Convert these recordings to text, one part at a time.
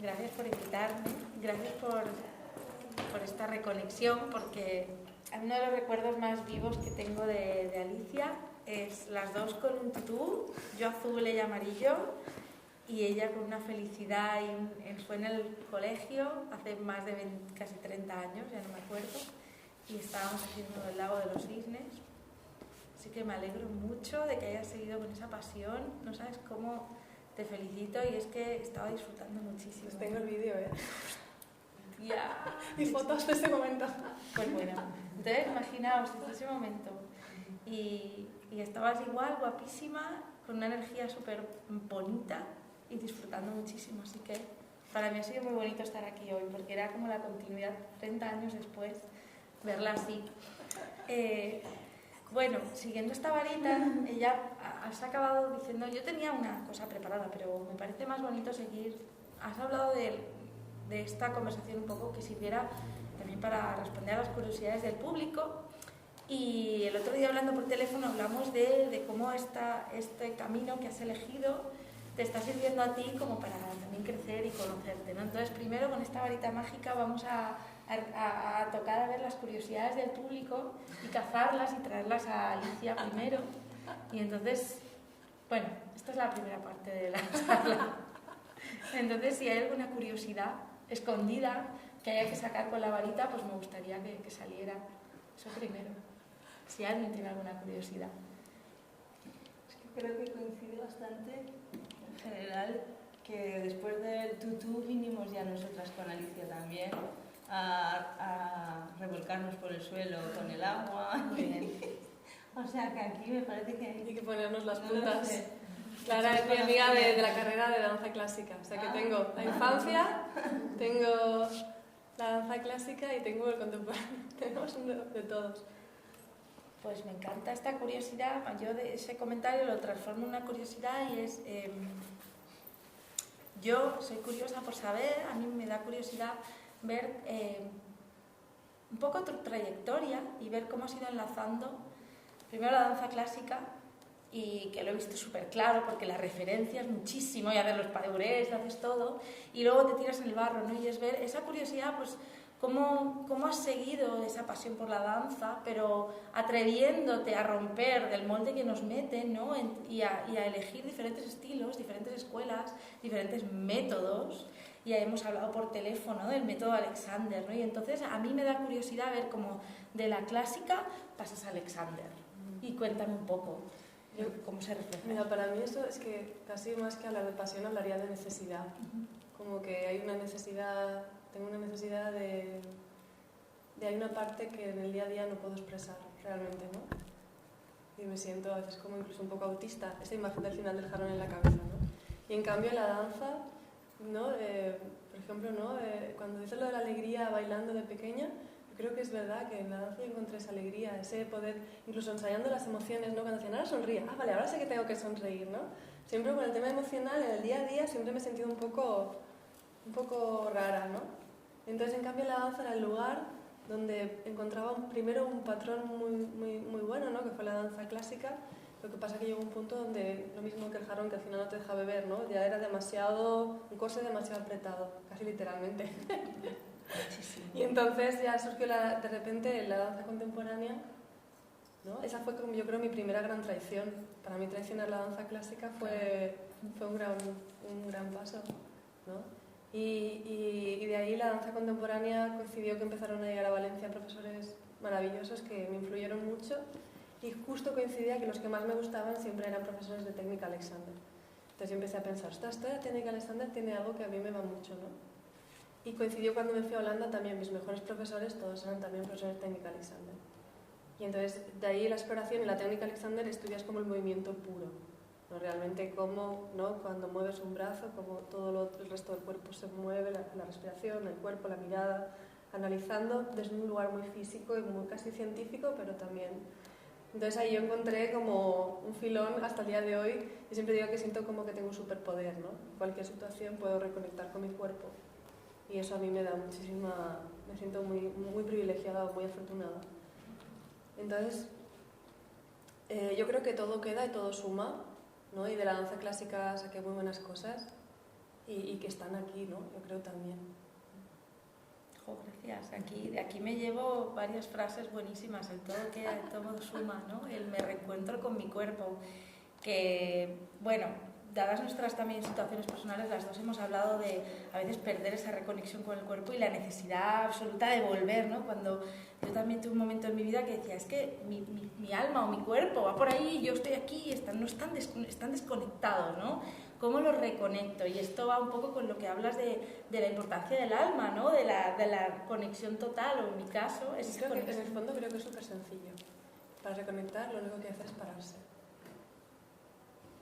Gracias por invitarme, gracias por esta reconexión, porque uno de los recuerdos más vivos que tengo de Alicia es las dos con un tutú, yo azul, ella amarillo, y ella con una felicidad. Fue en el colegio hace más de casi 30 años, ya no me acuerdo, y estábamos haciendo el lago de los cisnes. Así que me alegro mucho de que hayas seguido con esa pasión. No sabes cómo te felicito, y es que estaba disfrutando muchísimo. Pues tengo el vídeo, Ya. Y fotos de ese momento. Pues bueno, entonces imaginaos ese momento. Y estabas igual, guapísima, con una energía súper bonita y disfrutando muchísimo. Así que para mí ha sido muy bonito estar aquí hoy, porque era como la continuidad 30 años después, verla así. Bueno, siguiendo esta varita, ella has acabado diciendo, yo tenía una cosa preparada, pero me parece más bonito seguir. Has hablado de esta conversación un poco que sirviera también para responder a las curiosidades del público. Y el otro día, hablando por teléfono, hablamos de cómo este camino que has elegido te está sirviendo a ti como para también crecer y conocerte, ¿no? Entonces, primero, con esta varita mágica vamos a tocar a ver las curiosidades del público y cazarlas y traerlas a Alicia primero. Y entonces, bueno, esta es la primera parte de la charla. Entonces, si hay alguna curiosidad escondida que haya que sacar con la varita, pues me gustaría que saliera eso primero. Si alguien tiene alguna curiosidad. Es que creo que coincide bastante, en general, que después del tutú vinimos ya nosotras con Alicia también a revolcarnos por el suelo con el agua. Muy bien. O sea que aquí me parece que hay que ponernos las no puntas. lo sé. Clara es mi amiga de la carrera de danza clásica, o sea que tengo la infancia, tengo la danza clásica y tengo el contemporáneo. Tenemos de todos. Pues me encanta esta curiosidad. Yo de ese comentario lo transformo en una curiosidad, y es, yo soy curiosa por saber, a mí me da curiosidad ver un poco tu trayectoria y ver cómo has ido enlazando primero la danza clásica, y que lo he visto súper claro porque la referencias muchísimo, y haces los pas de bourrées, haces todo, y luego te tiras en el barro, ¿no? Y es ver esa curiosidad, pues cómo has seguido esa pasión por la danza, pero atreviéndote a romper del molde que nos meten, ¿no? y a elegir diferentes estilos, diferentes escuelas, diferentes métodos. Y hemos hablado por teléfono del método Alexander, ¿no? Y entonces a mí me da curiosidad ver cómo de la clásica pasas a Alexander. Y cuéntame un poco cómo se refleja. Mira, para mí eso es que casi más que hablar de pasión hablaría de necesidad. Como que hay una necesidad, tengo una necesidad de hay una parte que en el día a día no puedo expresar realmente, ¿no? Y me siento a veces como incluso un poco autista, esa imagen del final del jarrón en la cabeza, ¿no? Y en cambio en la danza, ¿no? Por ejemplo, ¿no? Cuando dices lo de la alegría bailando de pequeña, yo creo que es verdad que en la danza yo encontré esa alegría, ese poder, incluso ensayando las emociones, ¿no? Cuando decían, ahora sonríe, vale, ahora sé que tengo que sonreír, ¿no? Siempre con el tema emocional, en el día a día, siempre me he sentido un poco rara, ¿no? Entonces, en cambio, la danza era el lugar donde encontraba primero un patrón muy bueno, ¿no? Que fue la danza clásica. Lo que pasa es que llegó un punto donde, lo mismo que el jarrón, que al final no te deja beber, ¿no? Ya era un corset demasiado apretado, casi literalmente. Y entonces ya surgió de repente la danza contemporánea, ¿no? Esa fue, como yo creo, mi primera gran traición. Para mí traicionar la danza clásica fue un gran paso, ¿no? Y de ahí la danza contemporánea coincidió que empezaron a llegar a Valencia profesores maravillosos que me influyeron mucho, y justo coincidía que los que más me gustaban siempre eran profesores de técnica Alexander. Entonces yo empecé a pensar, ostras, esta técnica Alexander tiene algo que a mí me va mucho, ¿no? Y coincidió cuando me fui a Holanda también, mis mejores profesores todos eran también profesores de técnica Alexander. Y entonces de ahí la exploración y la técnica Alexander estudias como el movimiento puro, ¿no? Realmente cómo, ¿no? Cuando mueves un brazo, cómo todo el resto del cuerpo se mueve, la respiración, el cuerpo, la mirada, analizando desde un lugar muy físico y muy casi científico, pero también. Entonces ahí yo encontré como un filón hasta el día de hoy. Yo siempre digo que siento como que tengo un superpoder, ¿no? En cualquier situación puedo reconectar con mi cuerpo. Y eso a mí me da me siento muy privilegiada, muy afortunada. Entonces, yo creo que todo queda y todo suma, ¿no? Y de la danza clásica saqué muy buenas cosas. y que están aquí, ¿no? Yo creo también. Jo, gracias. De aquí me llevo varias frases buenísimas, el todo suma, ¿no? El me reencuentro con mi cuerpo, que, bueno, dadas nuestras también situaciones personales, las dos hemos hablado de a veces perder esa reconexión con el cuerpo y la necesidad absoluta de volver, ¿no? Cuando yo también tuve un momento en mi vida que decía, es que mi alma o mi cuerpo va por ahí y yo estoy aquí, están desconectados, ¿no? ¿Cómo los reconecto? Y esto va un poco con lo que hablas de la importancia del alma, ¿no? De la conexión total, o en mi caso... En el fondo creo que es súper sencillo. Para reconectar lo único que hacer es pararse.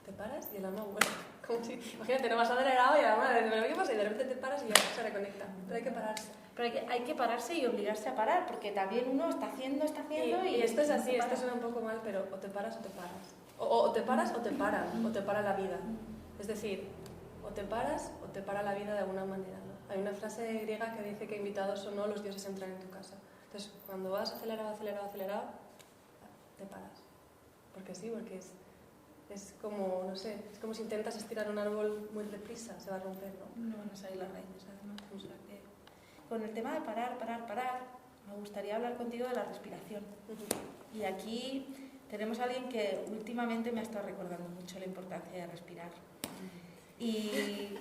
Te paras y el alma vuelve. Como si, imagínate, no vas acelerado y el alma dice, ¿qué pasa? Y de repente te paras y ya se reconecta. Pero hay que pararse. Pero hay que pararse y obligarse a parar, porque también uno está haciendo y esto es así, esto suena un poco mal, pero o te paras o te paras. O te paras o te paran, o te para la vida. Es decir, o te paras o te para la vida de alguna manera, ¿no? Hay una frase griega que dice que invitados o no, los dioses entran en tu casa. Entonces, cuando vas acelerado, te paras. Porque sí, porque es como, no sé, es como si intentas estirar un árbol muy deprisa, se va a romper, ¿no? No van a salir las raíces, además. O sea que, con el tema de parar, me gustaría hablar contigo de la respiración. Y aquí tenemos a alguien que últimamente me ha estado recordando mucho la importancia de respirar. Y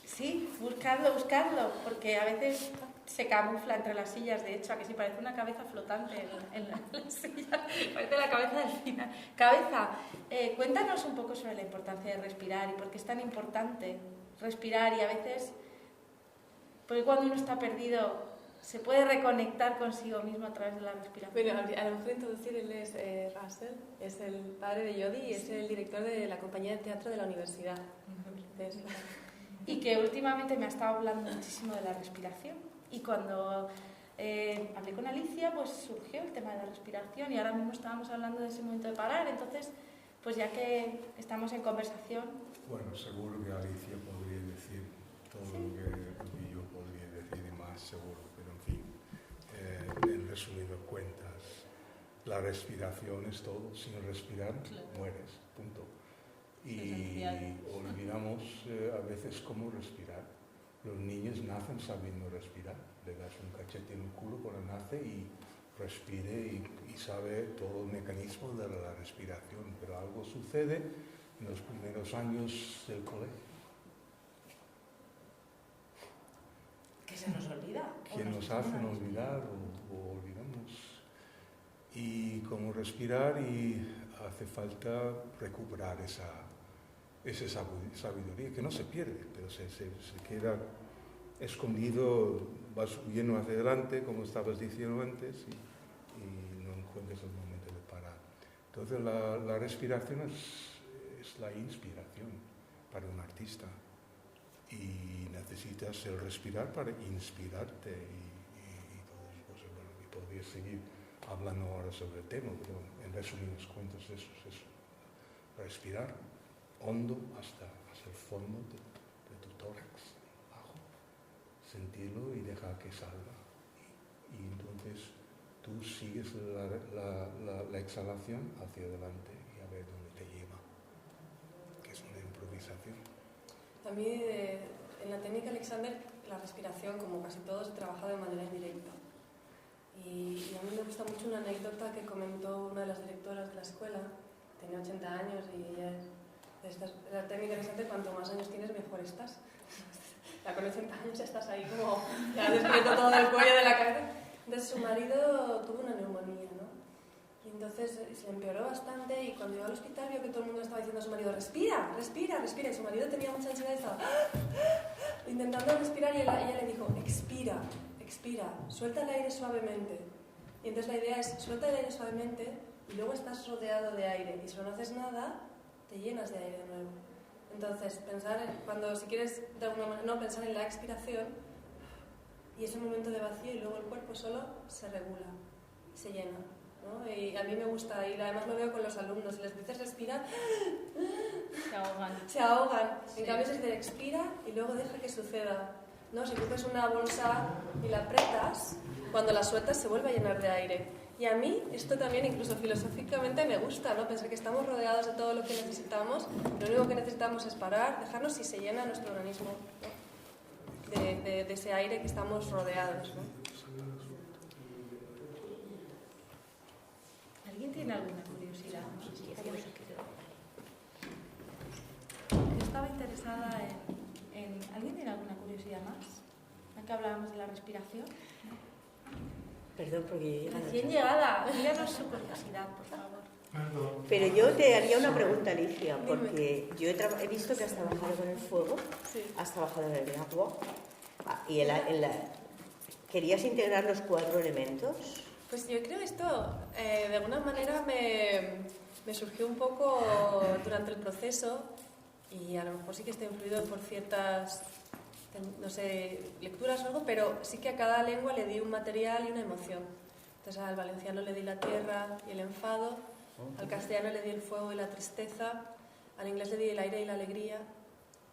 sí, buscarlo, porque a veces se camufla entre las sillas, de hecho, a que sí parece una cabeza flotante en la silla, parece la cabeza del final. Cabeza, cuéntanos un poco sobre la importancia de respirar y por qué es tan importante respirar y a veces, porque cuando uno está perdido se puede reconectar consigo mismo a través de la respiración. Bueno, a lo mejor introducir, él es Russell, es el padre de Jodie y es el director de la compañía de teatro de la universidad. Y que últimamente me ha estado hablando muchísimo de la respiración. Y cuando hablé con Alicia, pues surgió el tema de la respiración y ahora mismo estábamos hablando de ese momento de parar. Entonces, pues ya que estamos en conversación... Bueno, seguro que Alicia podría decir todo lo que yo podría decir y más seguro, pero en fin, en resumidas cuentas, la respiración es todo. Sin respirar, mueres, punto. Y olvidamos a veces cómo respirar. Los niños nacen sabiendo respirar. Le das un cachete en el culo cuando nace y respire y sabe todo el mecanismo de la respiración. Pero algo sucede en los primeros años del colegio. Que se nos olvida. Que nos hacen olvidar o olvidamos. Y cómo respirar y hace falta recuperar esa sabiduría que no se pierde, pero se queda escondido, vas huyendo hacia adelante, como estabas diciendo antes, y no encuentras el momento de parar. Entonces la respiración es la inspiración para un artista y necesitas el respirar para inspirarte y todas esas cosas. Bueno, y podría seguir hablando ahora sobre el tema, pero en resumidas cuentas eso es eso. Respirar hondo hasta el fondo de tu tórax, abajo, sentirlo y dejar que salga. Y entonces tú sigues la exhalación hacia adelante y a ver dónde te lleva, que es una improvisación. A mí, en la técnica Alexander, la respiración, como casi todo, se trabaja de manera indirecta. Y a mí me gusta mucho una anécdota que comentó una de las directoras de la escuela. Tenía 80 años y ella la técnica Alexander, cuanto más años tienes, mejor estás. Ya con 80 años ya estás ahí como, ya despierto todo el cuello de la cabeza. Entonces su marido tuvo una neumonía, ¿no? Y entonces se empeoró bastante y cuando llegó al hospital vio que todo el mundo estaba diciendo a su marido, respira, respira, respira. Y su marido tenía mucha ansiedad y estaba intentando respirar y ella le dijo, expira, expira, suelta el aire suavemente. Y entonces la idea es, suelta el aire suavemente y luego estás rodeado de aire. Y si no haces nada, te llenas de aire de nuevo. Entonces, si quieres de alguna manera, no pensar en la expiración y ese momento de vacío y luego el cuerpo solo se regula, se llena, ¿no? Y a mí me gusta, y además lo veo con los alumnos, les dices respirar, se ahogan. Sí. En cambio, si te expira y luego deja que suceda, ¿no? Si coges una bolsa y la apretas, cuando la sueltas se vuelve a llenar de aire. Y a mí esto también, incluso filosóficamente, me gusta, ¿no? Pensar que estamos rodeados de todo lo que necesitamos, lo único que necesitamos es parar, dejarnos y se llena nuestro organismo, ¿no? de ese aire que estamos rodeados, ¿no? ¿Alguien tiene alguna curiosidad? Yo estaba interesada en... ¿Alguien tiene alguna curiosidad más? ¿Ya que hablábamos de la respiración? Perdón, porque... Recién llegada, díganos su curiosidad, por favor. Pero yo te haría una pregunta, Alicia, porque yo he visto que has trabajado con el fuego, Sí. has trabajado en el agua, y ¿querías integrar los 4 elementos? Pues yo creo esto, de alguna manera me surgió un poco durante el proceso, y a lo mejor sí que está influido por ciertas, no sé, lecturas o algo, pero sí que a cada lengua le di un material y una emoción. Entonces al valenciano le di la tierra y el enfado, al castellano le di el fuego y la tristeza, al inglés le di el aire y la alegría,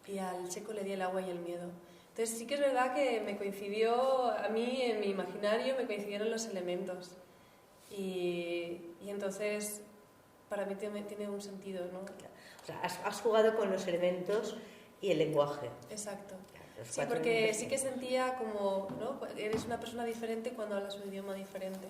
y al checo le di el agua y el miedo. Entonces sí que es verdad que me coincidió, a mí en mi imaginario me coincidieron los elementos. Y entonces para mí tiene un sentido, ¿no? O sea, has jugado con los elementos y el lenguaje. Exacto. Los Sí, 4 porque elementos. sí que sentía como, ¿no? Eres una persona diferente cuando hablas un idioma diferente.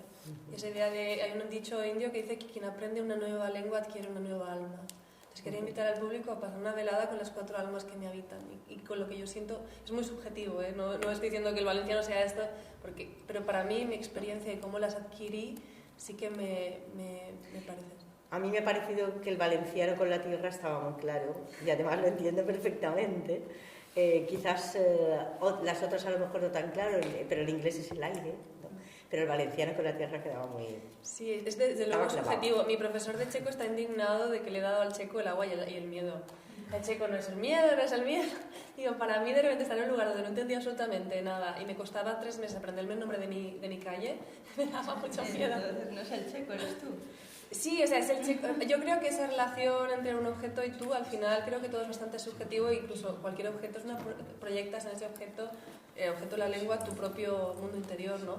Y esa idea de, hay un dicho indio que dice que quien aprende una nueva lengua adquiere una nueva alma. Entonces quería invitar al público a pasar una velada con las 4 almas que me habitan y con lo que yo siento. Es muy subjetivo, ¿eh? No estoy diciendo que el valenciano sea esto, pero para mí mi experiencia y cómo las adquirí sí que me parece. A mí me ha parecido que el valenciano con la tierra estaba muy claro, y además lo entiendo perfectamente. Quizás las otras a lo mejor no tan claro, pero el inglés es el aire, ¿no? Pero el valenciano con la tierra quedaba muy... Sí, es desde luego subjetivo. Mi profesor de checo está indignado de que le he dado al checo el agua y el miedo. El checo no es el miedo, no es el miedo. Digo, para mí de repente estar en un lugar donde no entendía absolutamente nada y me costaba 3 meses aprenderme el nombre de mi calle, me daba mucho miedo. Entonces no es el checo, eres tú. Sí, o sea, es el checo. Yo creo que esa relación entre un objeto y tú, al final, creo que todo es bastante subjetivo e incluso cualquier objeto es proyectas en ese objeto, el objeto de la lengua, tu propio mundo interior, ¿no?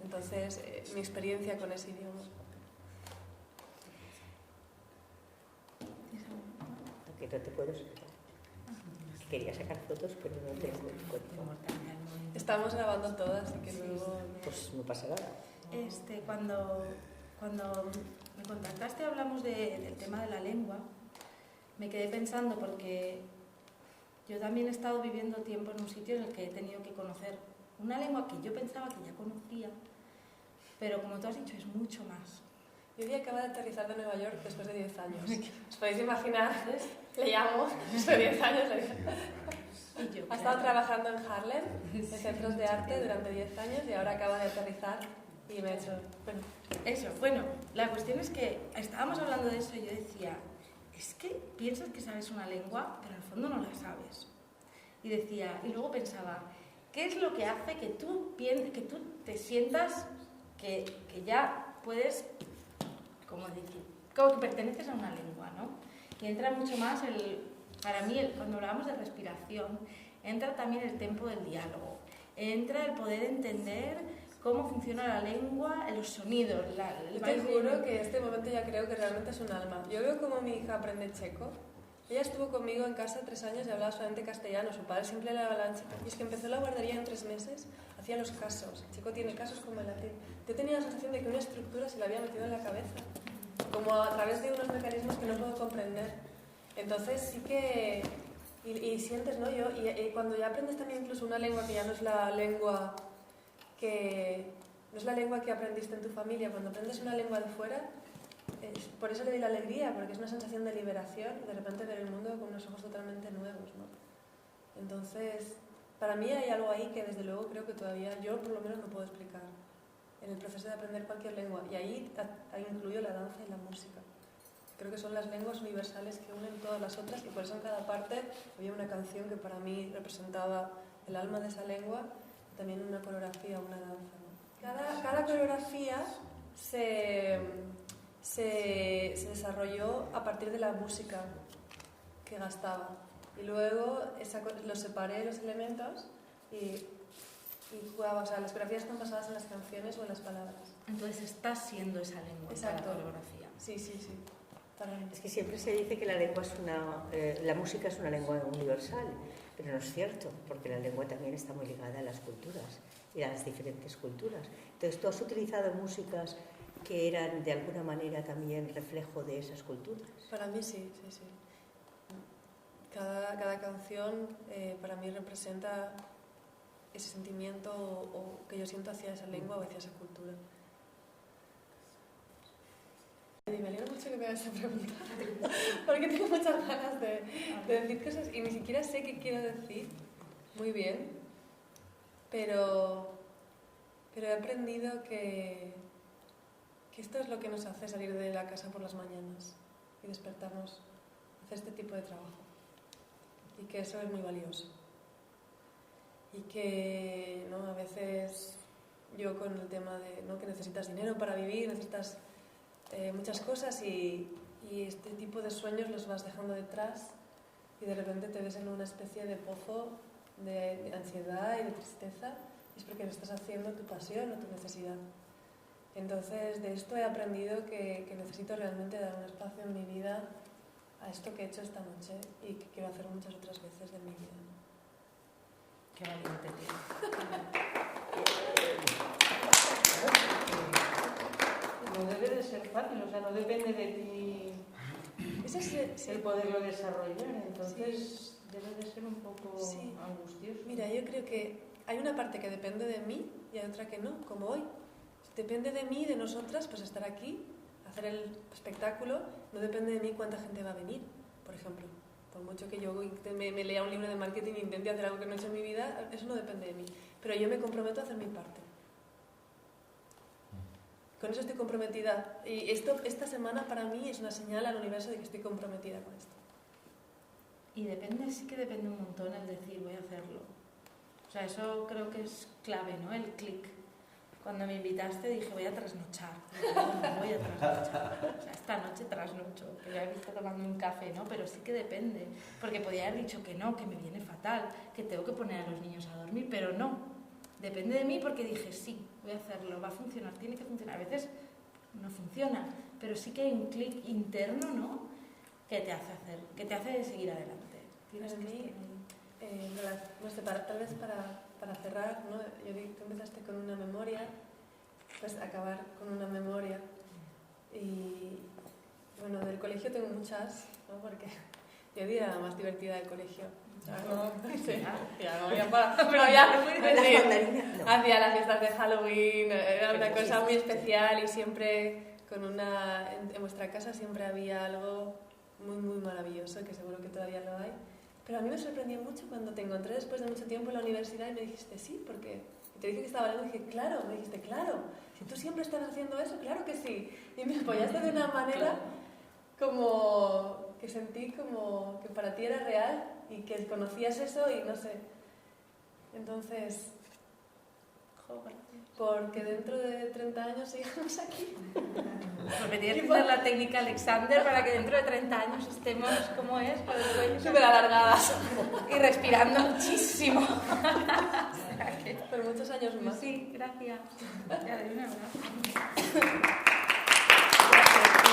Entonces, mi experiencia con ese idioma. Que no te puedo sacar. Quería sacar fotos, pero no tengo el cuerpo. Estamos grabando todas, así que luego... Pues no pasa nada. Cuando me contactaste hablamos del tema de la lengua, me quedé pensando porque yo también he estado viviendo tiempo en un sitio en el que he tenido que conocer una lengua que yo pensaba que ya conocía, pero como tú has dicho es mucho más. Yo hoy acabo de aterrizar de Nueva York después de 10 años. ¿Os podéis imaginar? Le llamo, después de 10 años. Ha estado trabajando en Harlem, en centros de arte, durante 10 años y ahora acaba de aterrizar y me ha hecho... Bueno, la cuestión es que estábamos hablando de eso y yo decía, es que piensas que sabes una lengua, pero en el fondo no la sabes. Y luego pensaba, ¿qué es lo que hace que tú te sientas que ya puedes, como que perteneces a una lengua, ¿no? Y entra mucho más para mí, cuando hablamos de respiración, entra también el tempo del diálogo, entra el poder entender cómo funciona la lengua, los sonidos. Yo te juro que en este momento ya creo que realmente es un alma. Yo veo como mi hija aprende checo. Ella estuvo conmigo en casa 3 años y hablaba solamente castellano. Su padre siempre le hablaba en checo. Y es que empezó la guardería en 3 meses, hacía los casos. El checo tiene casos como el latín. Yo tenía la sensación de que una estructura se le había metido en la cabeza, como a través de unos mecanismos que no puedo comprender. Entonces sí que... Y sientes, ¿no? Y cuando ya aprendes también incluso una lengua que ya no es la lengua que aprendiste en tu familia, cuando aprendes una lengua de fuera, por eso le di la alegría, porque es una sensación de liberación y de repente ver el mundo con unos ojos totalmente nuevos, ¿no? Entonces, para mí hay algo ahí que desde luego creo que todavía yo por lo menos no puedo explicar en el proceso de aprender cualquier lengua, y ahí incluyo la danza y la música. Creo que son las lenguas universales que unen todas las otras y por eso en cada parte había una canción que para mí representaba el alma de esa lengua, también una coreografía, una danza, ¿no? Cada coreografía se desarrolló a partir de la música que gastaba y luego los separé los elementos y jugaba, o sea, las coreografías están basadas en las canciones o en las palabras. entonces estás siendo esa lengua para la Exacto. coreografía. Sí. Para mí. Es que siempre se dice que la lengua es la música es una lengua universal, pero no es cierto, porque la lengua también está muy ligada a las culturas y a las diferentes culturas. Entonces, ¿tú has utilizado músicas que eran de alguna manera también reflejo de esas culturas? Para mí sí. Cada canción para mí representa ese sentimiento o que yo siento hacia esa lengua o hacia esa cultura. Y me alegro mucho que me hagas esa pregunta, porque tengo muchas ganas de decir cosas y ni siquiera sé qué quiero decir muy bien, pero he aprendido que esto es lo que nos hace salir de la casa por las mañanas y despertarnos, hacer este tipo de trabajo, y que eso es muy valioso. Y que a veces yo con el tema de que necesitas dinero para vivir, necesitas muchas cosas y este tipo de sueños los vas dejando detrás y de repente te ves en una especie de pozo de ansiedad y de tristeza, y es porque lo estás haciendo tu pasión o tu necesidad. Entonces de esto he aprendido que necesito realmente dar un espacio en mi vida a esto que he hecho esta noche y que quiero hacer muchas otras veces de mi vida. Qué valiente, tío. No debe de ser fácil, o sea, no depende de ti Ese es el poderlo desarrollar, entonces debe de ser un poco angustioso. Mira, yo creo que hay una parte que depende de mí y hay otra que no, como hoy. Depende de mí, de nosotras, pues estar aquí, hacer el espectáculo. No depende de mí cuánta gente va a venir, por ejemplo. Por mucho que yo me lea un libro de marketing e intente hacer algo que no he hecho en mi vida, eso no depende de mí. Pero yo me comprometo a hacer mi parte. Con eso estoy comprometida. Y esta semana para mí es una señal al universo de que estoy comprometida con esto. Y sí que depende un montón el decir voy a hacerlo. O sea, eso creo que es clave, ¿no? El clic. Cuando me invitaste dije voy a trasnochar. No voy a trasnochar. O sea, esta noche trasnocho. Que ya he visto tomando un café, ¿no? Pero sí que depende. Porque podía haber dicho que no, que me viene fatal, que tengo que poner a los niños a dormir, pero no. Depende de mí porque dije sí, voy a hacerlo, va a funcionar, tiene que funcionar. A veces no funciona, pero sí que hay un clic interno, ¿no? Que te hace hacer, que te hace seguir adelante. Tienes Para mí, no sé, tal vez para cerrar, ¿no? Tú empezaste con una memoria, pues acabar con una memoria. Y bueno, del colegio tengo muchas, ¿no? Porque yo era la más divertida del colegio. Hacía las fiestas de Halloween, era una cosa muy especial y siempre en vuestra casa siempre había algo muy muy maravilloso, que seguro que todavía lo hay. Pero a mí me sorprendió mucho cuando te encontré después de mucho tiempo en la universidad y me dijiste sí, porque te dije que estaba lejos y dije claro, me dijiste claro, si tú siempre estás haciendo eso, claro que sí. Y me apoyaste de una manera como que sentí como que para ti era real y que conocías eso y no sé. Entonces, porque dentro de 30 años sigamos aquí. Pues me tienes que hacer la técnica Alexander para que dentro de 30 años estemos como es, con los cuellos súper alargadas y respirando muchísimo. Por muchos años más. Sí, gracias. Ya, de una, Gracias.